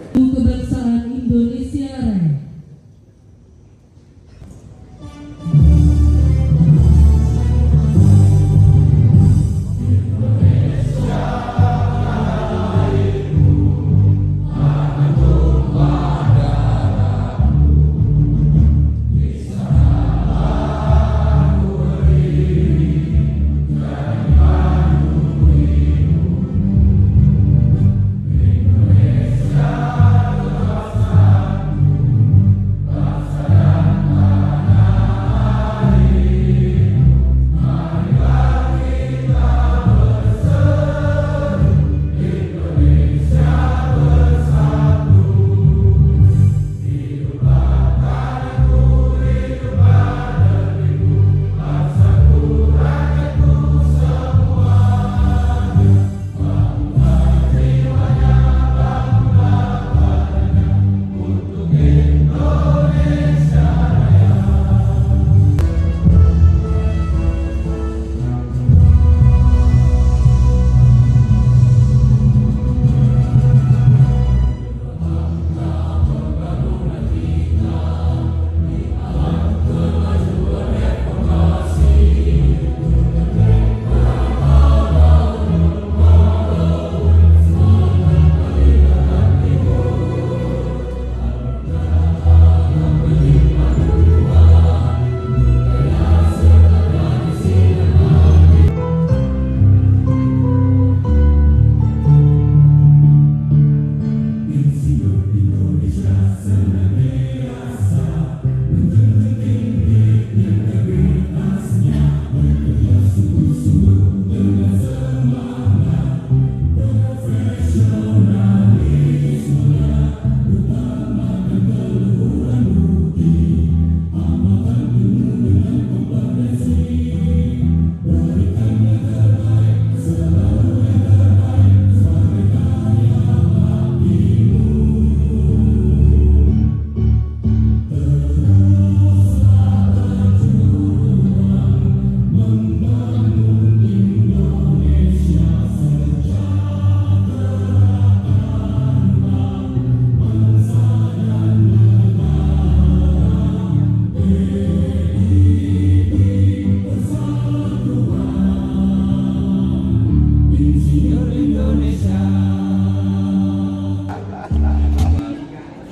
Kebangsaan Indonesia Raya.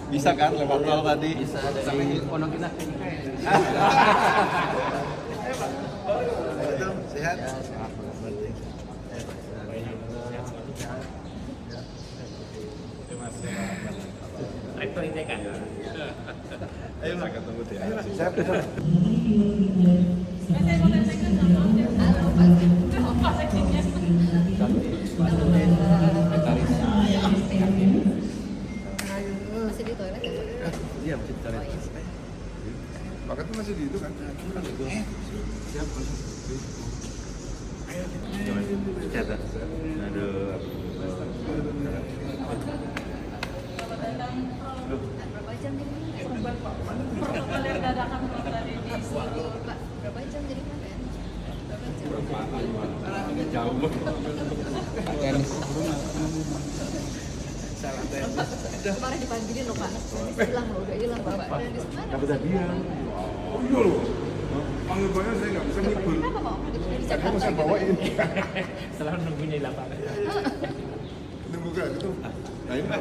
Bisa kan lewat tol tadi? Bisa dari pondok kita. Sehat? Rektor ITK. Ayo lah ketemu dia. Siap. Masih di toilet ya? Iya, masih di toilet. Paket tuh masih di itu kan? Siap. Catat. Aduh. Berapa jam jadi mana? Berapa jam jadi mana? Agak jauh. Kemarin dipanggilin loh Pak. Hilang loh, udah hilang Bapak. Dan di sana. Dapat hadiah. Oh iya loh. Panggil banyak saya nggak bisa ngibul. Kenapa mau? Di Saya Jakarta bisa gitu. bawain. Selalu nungguin di lapangan. Nunggu gak gitu. Nah ini Pak.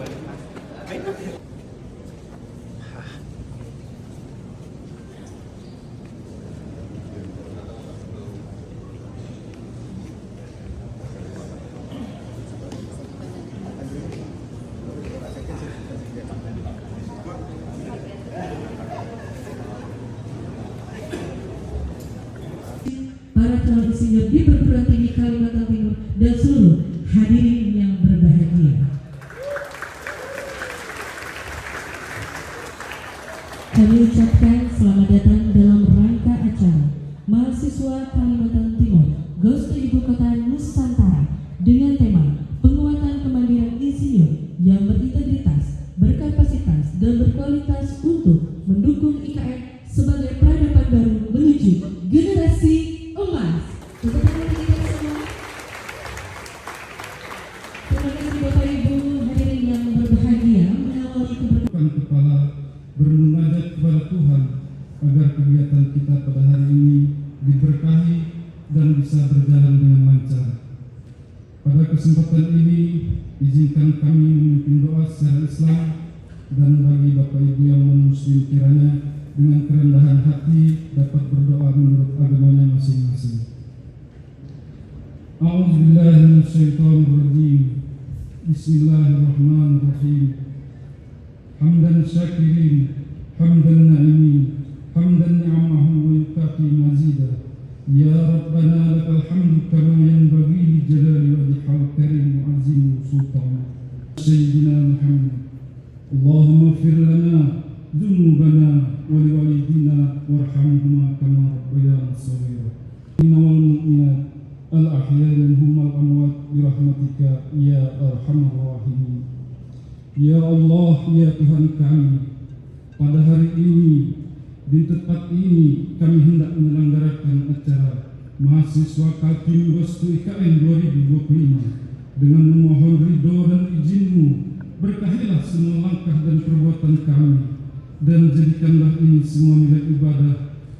Para calon insinyur di perguruan tinggi Kalimantan Timur dan seluruh hadirin yang berbahagia. Kami ucapkan selamat datang dalam rangka acara mahasiswa Kalimantan Timur Goes to Ibu Kota Nusantara dengan tema penguatan kemandirian insinyur yang berintegritas, berkapasitas dan berkualitas untuk mendukung IKN sebagai peradaban baru menuju generasi emas. Tepuk tangan kita semua. Terima kasih Bapak Ibu hadirin yang berbahagia. bermunajat kepada Tuhan agar kegiatan kita pada hari ini diberkahi dan bisa berjalan dengan lancar. Pada kesempatan ini, izinkan kami memimpin doa secara Islam, dan bagi Bapak Ibu yang non-Muslim kiranya dengan kerendahan hati dapat berdoa menurut agamanya masing-masing. A'udzubillahi minasyaitonirrajim. Bismillahirrahmanirrahim. Hamdan syakirin, hamdan na'imin, hamdan ni'amahu wa yukafi mazida. Ya Rabbana lakal hamdu kama yanbaghi li jalali wajhikal karim wa azim sultan. Sayyidina Muhammad. Allahumma ighfir lana dhunubana wa liwalidina warhamhuma kama rabbayana shaghira. Innal mu'minat al-ahya minhum al-amwat birahmatika ya arhamar rahimin. Ya Allah, ya Tuhan kami, pada hari ini, di tempat ini kami hendak menyelenggarakan acara mahasiswa Kaltim Gostu IKN 2025 dengan memohon ridho dan izin-Mu. Berkahilah semua langkah dan perbuatan kami, dan jadikanlah ini semua nilai ibadah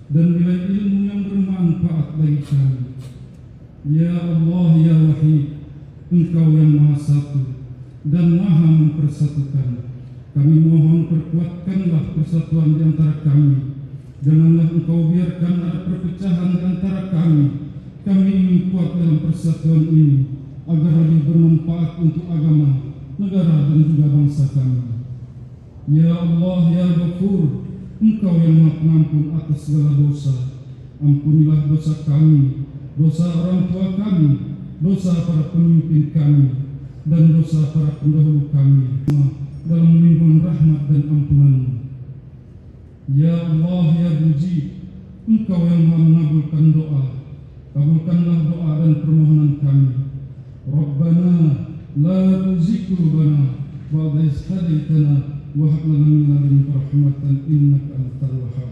dan nilai ilmu yang bermanfaat bagi kami. Ya Allah, ya Wahid, Engkau yang Maha Satu dan Maha mempersatukan. Kami mohon perkuatkanlah persatuan di antara kami. Janganlah Engkau biarkan ada perpecahan di antara kami. Kami ingin kuat dalam persatuan ini agar lebih bermanfaat untuk agama, negara dan juga bangsa kami. Ya Allah, ya Ghafur, Engkau yang Maha Pengampun atas segala dosa. Ampunilah dosa kami, dosa orang tua kami, dosa para pemimpin kami, dan dosa para pendahulu kami dalam lindungan rahmat dan ampunan-Mu. Ya Allah, ya Mujib, Engkau yang Maha mengabulkan doa. Kabulkanlah doa dan permohonan kami. Rabbana la tuzigh qulubana ba'da idh hadaytana wa hab lana min ladunka rahmatan innaka antal wahhab.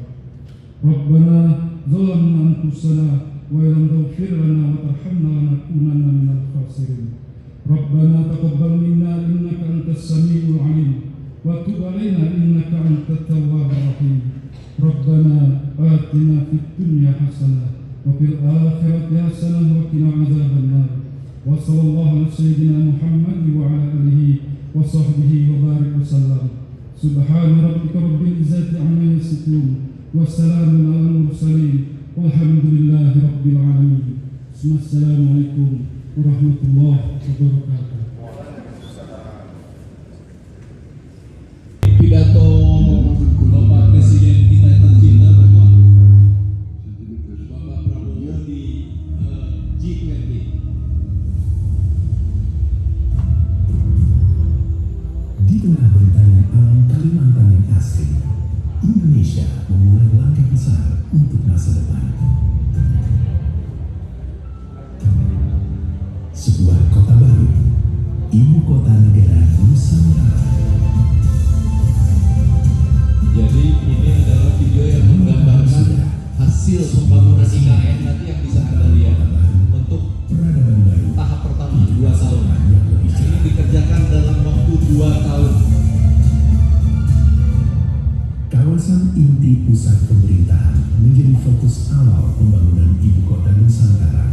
Rabbana zalamna anfusana wa lam taghfir lana wa tarhamna lanakunanna minal khasirin. Rabbana taqabbal minna innaka antas samiul alim wa tub alaina innaka antat tawwabur rahim. Rabbana atina fid dunya hasanah wa fil akhirati hasanah wa qina adzabannar. Wa sallallahu ala sayyidina Muhammad wa ala alihi wa sahbihi wa barik wa sallam. Subhana rabbika rabbil izzati amma yasifun wa salamun alal mursalin walhamdulillahi rabbil alamin. Assalamualaikum warahmatullahi wabarakatuh. Pidato Bapak Presiden kita yang tercinta, Bapak Prabowo di G20. Di tengah bentangnya alam Kalimantan yang asri, Indonesia memulai langkah besar untuk masa depan. Sebuah kota baru, ibu kota negara Nusantara. Jadi ini adalah video yang menggambarkan hasil pembangunan IKN nanti yang bisa Anda lihat untuk Peradaban baru, tahap pertama 2 tahun. yang lebih Ini cepat. dikerjakan dalam waktu 2 tahun. Kawasan inti pusat pemerintahan menjadi fokus awal pembangunan ibu kota Nusantara.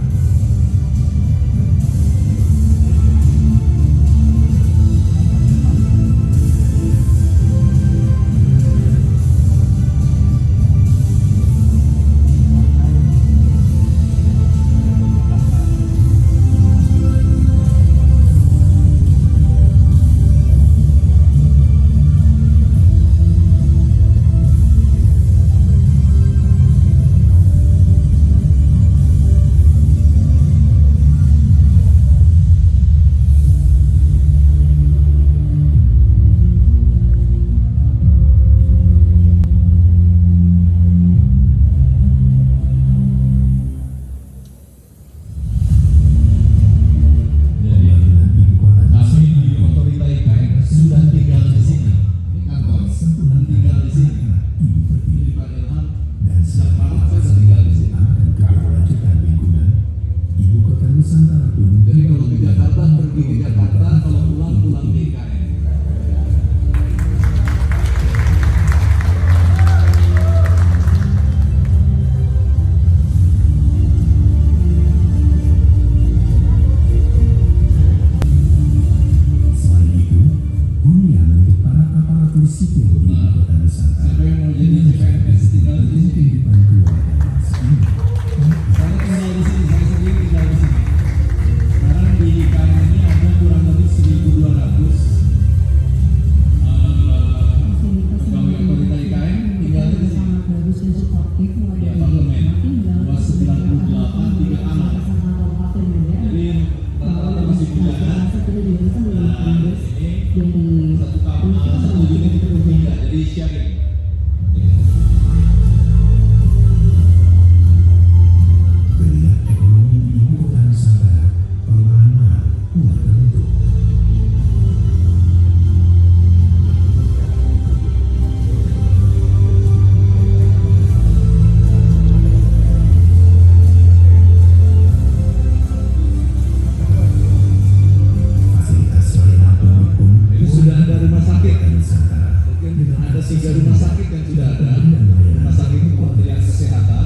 3 rumah sakit yang sudah ada, rumah sakit Kementerian Kesehatan,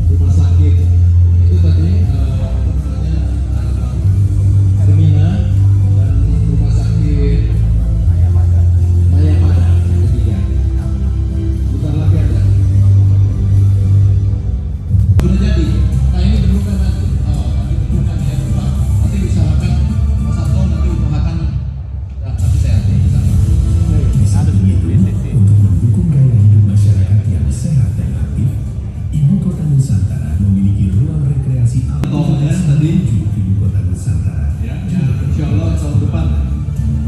rumah sakit itu tadi Hermina, dan rumah sakit Mayapada yang ketiga. Bentar lagi ada. Sudah jadi. Nah ini bendungan nanti. Oh, ini bendungan ya Pak. Nanti diusahakan Mas Sabto nanti usahakan nanti saya atur di sana. Untuk mendukung gaya hidup masyarakat yang sehat dan aktif, Ibu Kota Nusantara memiliki ruang rekreasi alam Tolnya tadi Ibu Kota Nusantara. ya, insya Allah tahun depan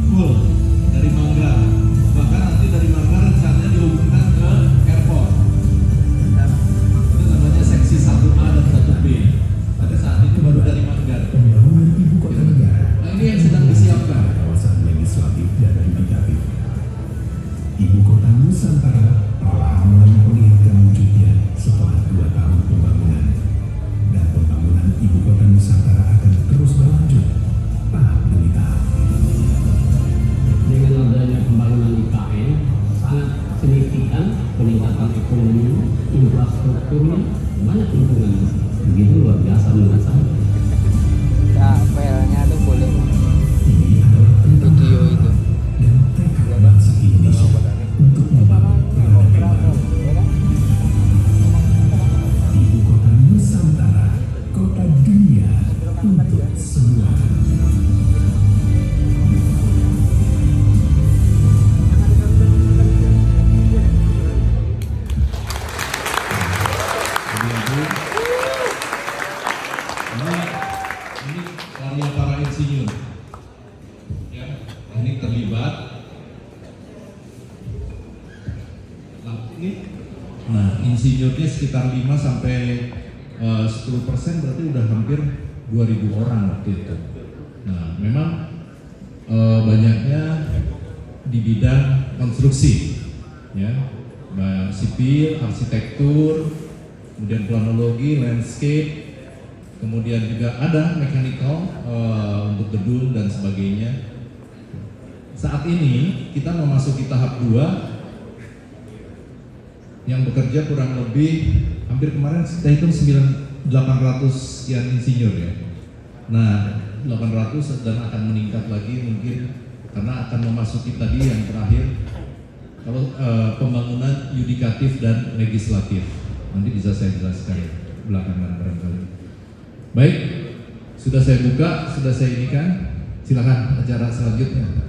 full dari Manggar, bahkan nanti dari Manggar rencananya dihubungkan ke airport. Itu namanya seksi 1A dan 1B. Pada saat itu baru dari Manggar. Pembangunan Ibu Kota Negara. Nah ini yang sedang disiapkan. Kawasan legislatif dan yudikatif. Ibu Kota Nusantara perlahan mulai memperlihatkan wujudnya setelah 2 tahun pembangunan. Dan pembangunan Ibu Kota Nusantara akan terus berlanjut tahap demi tahap. Dengan adanya pembangunan IKN sangat signifikan peningkatan ekonomi, infrastrukturnya banyak lingkungan begitu luar biasa menurut saya. Filenya tuh boleh Ini adalah tentang video itu. dan tekad bangsa Indonesia untuk membangun peradaban baru. Ibu Kota Nusantara, kota dunia untuk semua. Ini karya para insinyur. Ya, ini terlibat. Nah, insinyurnya sekitar 5 sampai 10% berarti udah hampir 2.000 orang waktu itu. Nah, memang banyaknya di bidang konstruksi, ya, sipil, arsitektur, kemudian planologi, landscape, kemudian juga ada mechanical untuk gedung dan sebagainya. Saat ini kita memasuki tahap 2 yang bekerja kurang lebih hampir kemarin kita hitung 800 sekian insinyur ya. Nah 800 dan akan meningkat lagi mungkin karena akan memasuki tadi yang terakhir kalau pembangunan yudikatif dan legislatif. Nanti bisa saya jelaskan belakangan barangkali. Baik, sudah saya buka, sudah saya inikan. Silakan acara selanjutnya.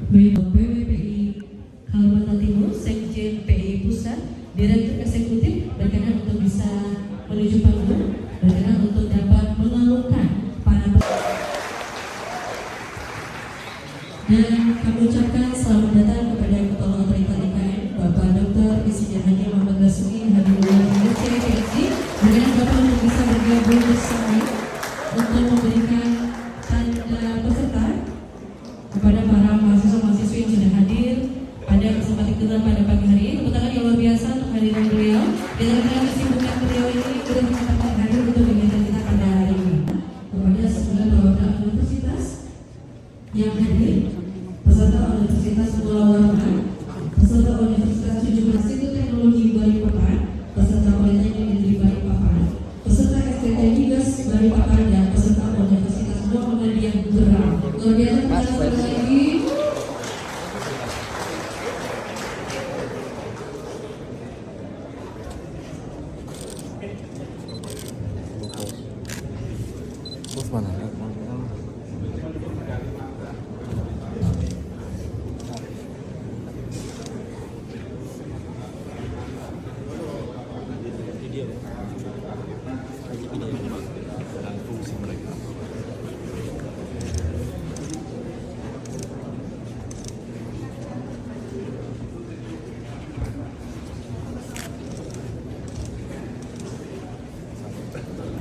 Baik, PWPI Kalimantan Timur, Sekjen PI Pusat, Direktur Eksekutif berkenan untuk bisa menuju panggung, berkenan untuk dapat mengalukan para dan kami ucapkan selamat datang kepada Kepala Otorita IKN Bapak Dr. Insinyur Haji Muhammad Basuki Habibullah MSc PhD, berkenan Bapak untuk bisa bergabung bersama untuk memberikan tanda peserta kepada para mahasiswa-mahasiswi yang sudah hadir pada kesempatan kita pada pagi hari ini. Tepuk tangan yang luar biasa untuk kehadiran beliau. Di tengah kesibukan beliau ini sudah menyempatkan hadir untuk kegiatan kita pada hari ini. Kepada sembilan perwakilan universitas yang hadir, peserta Universitas Pulau Warman, peserta Universitas 17 Institut Teknologi Balikpapan, peserta Politeknik Negeri Balikpapan, peserta STT Migas Balikpapan, dan peserta Universitas Muhammadiyah Berau. Luar biasa, kita sekali lagi.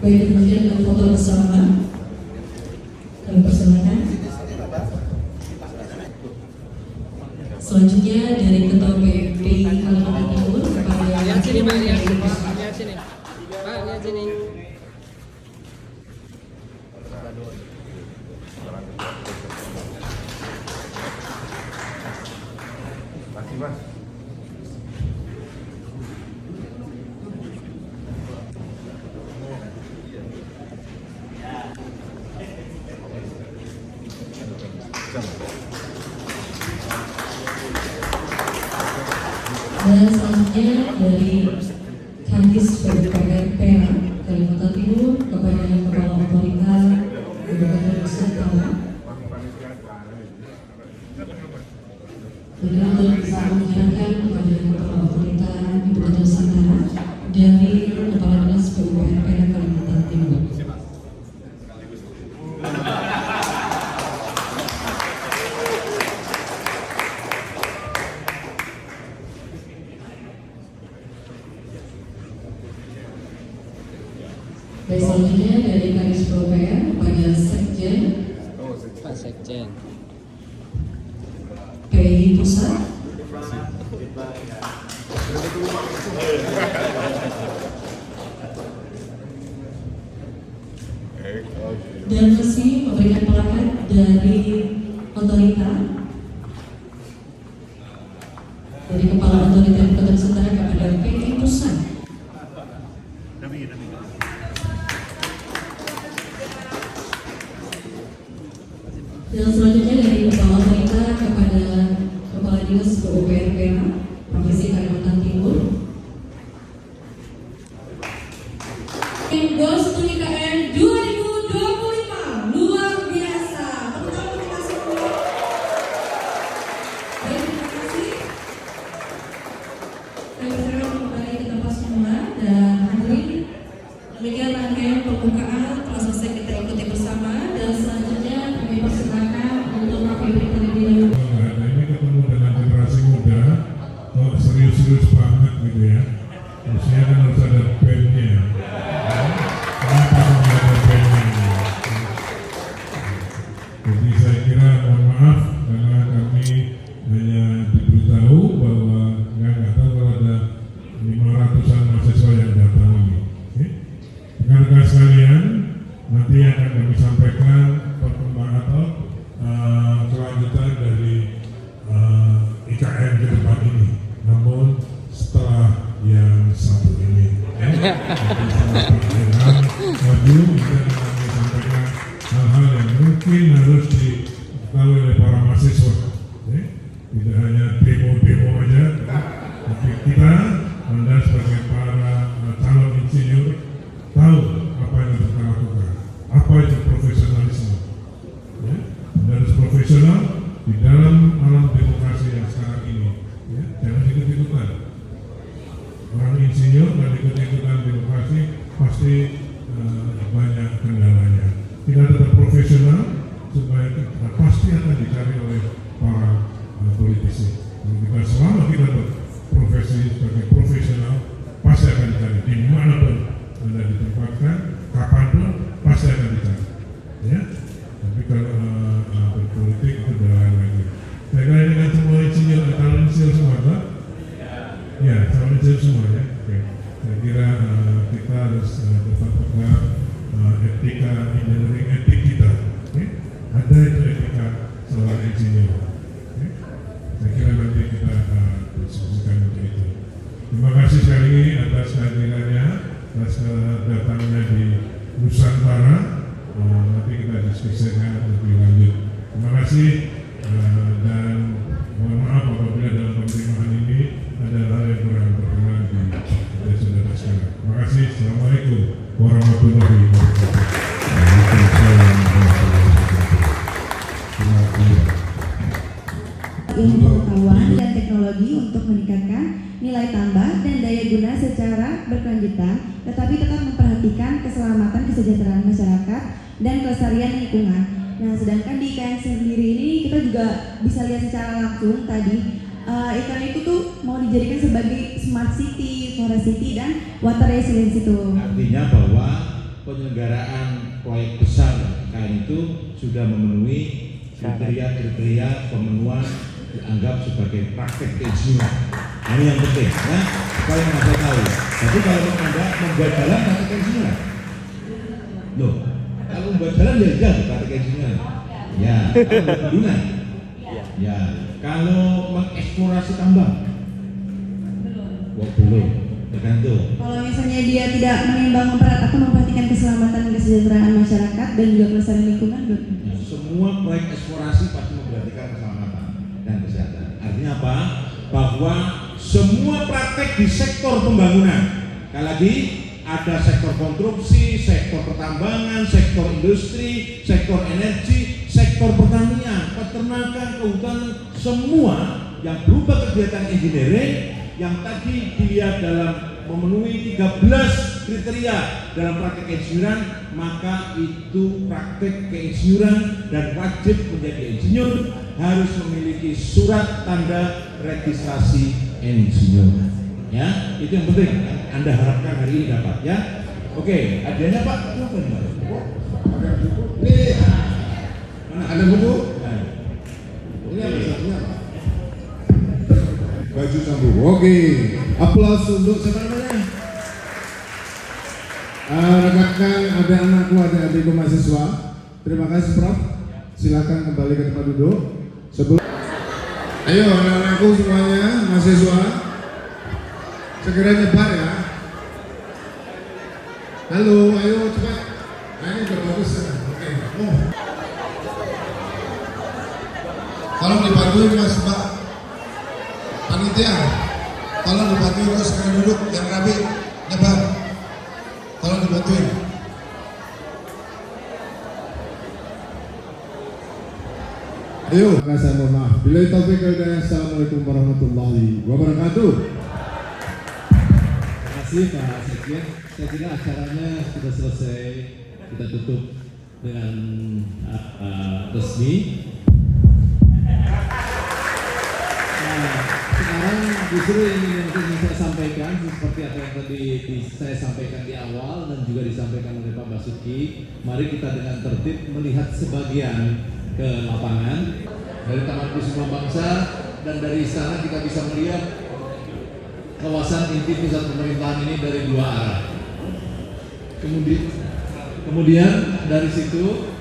Baik, kemudian dengan foto bersama kami persilakan. Selanjutnya dari Ketua PPI Kalimantan Timur kepada Lihat sini, Pak. Lihat sini, Pak. Ketua Lihat sini. Pak, lihat sini. Mas. Dan selanjutnya dari Kadis PUPR PA Kalimantan Timur kepada Kepala Otorita Ibu Kota Nusantara. Beliau untuk bisa menyerahkan kepada Kepala Otorita Ibu Kota Nusantara dari Kepala Dinas PUPR PA Kalimantan Timur. Dan selanjutnya dari Kadis PUPR kepada Sekjen Pak Sekjen. PI Pusat. Dan masih memberikan pelakat dari otorita dari Kepala Otorita Ibu Kota Nusantara kepada PI Pusat. Dan selanjutnya dari Kepala Otorita kepada Kepala Dinas PUPR PA Provinsi Kalimantan Timur. Ghost IKN 2025 luar biasa. Tepuk tangan kita semua. Baik, terima kasih. Kami serahkan kembali ke tempat semua dan hadirin. Demikian rangkaian pembukaan telah selesai kita ikuti bersama dan selanjutnya kami persilakan untuk mengikuti terlebih dahulu. Nah, ini ketemu dengan generasi muda, kok serius-serius banget gitu ya. Maksudnya kan harus ada bandnya. Kenapa nggak ada bandnya? Jadi saya kira mohon maaf karena kami hanya diberitahu bahwa nggak tahu kalau ada 500-an mahasiswa yang datang ini. Oke? Rekan-rekan sekalian, nanti akan kami sampaikan perkembangan atau kelanjutan dari IKN ke depan ini. Namun setelah yang satu ini, maju kita akan sampaikan hal-hal yang mungkin harus diketahui oleh para mahasiswa. Tidak hanya demo-demo aja, tapi kita, Anda sebagai para calon insinyur tahu apa yang harus kita lakukan, apa itu profesionalisme. Ya, Anda harus profesional di dalam alam demokrasi yang sekarang ini. Ya, jangan ikut-ikutan. Orang insinyur dan ikut-ikutan demokrasi pasti banyak kendalanya. Kita tetap profesional supaya kita pasti akan dicari oleh para politisi. Dan kita selama kita berprofesi sebagai profesional pasti akan dicari dimanapun Anda ditempatkan, kapanpun pasti akan dicari. Ya, tapi kalau berpolitik itu udah lain lagi. Saya kira ini kan semua insinyur, calon insinyur semua, Pak? Ya, calon insinyur semua ya. Oke. Saya kira kita harus tetap pegang etika engineering, etik kita. Oke? Ada itu etika seorang insinyur. Oke? Saya kira nanti kita diskusikan untuk itu. Terima kasih sekali atas kehadirannya, atas datangnya di Nusantara. Nanti kita diskusikan lebih lanjut. Terima kasih dan mohon maaf apabila dalam pemeriksaan ini ada hal yang kurang berkenan di saudara sekalian. Terima kasih. Assalamualaikum warahmatullahi wabarakatuh. Ilmu pengetahuan dan teknologi untuk meningkatkan nilai tambah dan daya guna secara berkelanjutan, tetapi tetap memperhatikan keselamatan kesejahteraan masyarakat dan kelestarian lingkungan. Nah, sedangkan di IKN sendiri ini kita juga bisa lihat secara langsung tadi IKN itu tuh mau dijadikan sebagai smart city, forest city, dan water resilience itu. Artinya bahwa penyelenggaraan proyek besar IKN itu sudah memenuhi kriteria pemenuhan dianggap sebagai praktek keinsinyuran. Ini yang penting, ya, supaya Anda tahu. Jadi kalau Anda membuat jalan praktek keinsinyuran, loh, kalau membuat jalan ya praktek keinsinyuran. Ya, kalau bendungan, Ya, kalau mengeksplorasi tambang? Belum, tergantung. Kalau misalnya dia tidak menimbang atau memperhatikan keselamatan dan kesejahteraan masyarakat dan juga kelestarian lingkungan, belum. Semua proyek eksplorasi pasti memperhatikan keselamatan dan kesehatan. Artinya apa? Bahwa semua praktek di sektor pembangunan, sekali lagi ada sektor konstruksi, sektor pertambangan, sektor industri, sektor energi, sektor pertanian, peternakan, kehutanan, semua yang berupa kegiatan engineering yang tadi dilihat dalam memenuhi 13 kriteria dalam praktek keinsinyuran, maka itu praktek keinsinyuran dan wajib menjadi insinyur harus memiliki surat tanda registrasi insinyur. Ya, itu yang penting Anda harapkan hari ini dapat ya. Oke, hadiahnya Pak. Apa ini Pak? Ada buku. Nih. Mana Ada buku? Nah. Ini apa satunya Pak? Baju sambung. Oke. Aplaus untuk siapa namanya? Rekan-rekan, ada anakku, ada adikku mahasiswa. Terima kasih Prof. Silakan kembali ke tempat duduk. Ayo anak-anakku semuanya, mahasiswa. Segera nyebar ya. Halo, ayo cepat. Nah, ini udah bagus ya. Oke. Oh. Tolong dibantuin Mas Pak. Panitia, tolong dibantuin terus segera duduk yang rapi, nyebar. Tolong dibantuin. Ayo, saya mohon maaf. Bila taufik wal hidayah. Assalamualaikum warahmatullahi wabarakatuh. Terima kasih Pak Sekjen. Saya kira acaranya sudah selesai, kita tutup dengan resmi. Nah, sekarang justru ini yang ingin saya sampaikan seperti apa yang tadi saya sampaikan di awal dan juga disampaikan oleh Pak Basuki. Mari kita dengan tertib melihat sebagian ke lapangan dari Taman Kusuma Bangsa, dan dari sana kita bisa melihat kawasan inti pusat pemerintahan ini dari dua arah. Kemudian dari situ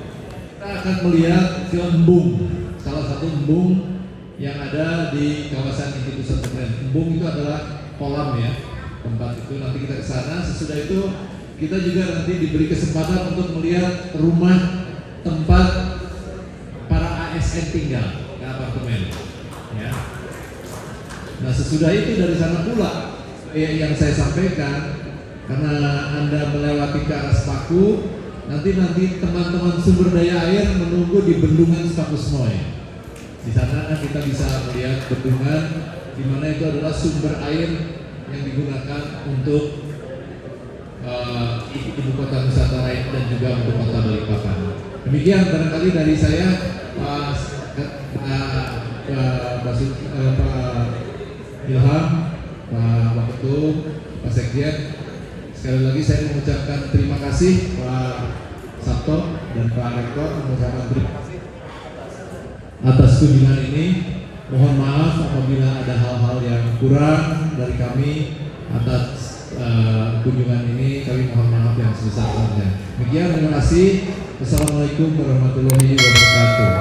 kita akan melihat ke embung, salah satu embung yang ada di kawasan inti pusat pemerintahan. Embung itu adalah kolam ya, tempat itu nanti kita ke sana. Sesudah itu kita juga nanti diberi kesempatan untuk melihat rumah tempat para ASN tinggal ke apartemen ya. Nah sesudah itu dari sana pula yang saya sampaikan, karena Anda melewati ke arah Sepaku, nanti teman-teman sumber daya air menunggu di bendungan Sepakusmoy. Di sana kita bisa melihat bendungan di mana itu adalah sumber air yang digunakan untuk ibu kota Nusantara dan juga untuk kota Balikpapan. Demikian barangkali dari saya, Pak Ilham, Pak Waketum, Pak Sekjen. Sekali lagi saya mengucapkan terima kasih Pak Sabto dan Pak Rektor, mengucapkan terima kasih atas kunjungan ini. Mohon maaf apabila ada hal-hal yang kurang dari kami atas kunjungan ini. Kami mohon maaf yang sebesar-besarnya. Demikian, terima kasih. Wassalamualaikum warahmatullahi wabarakatuh.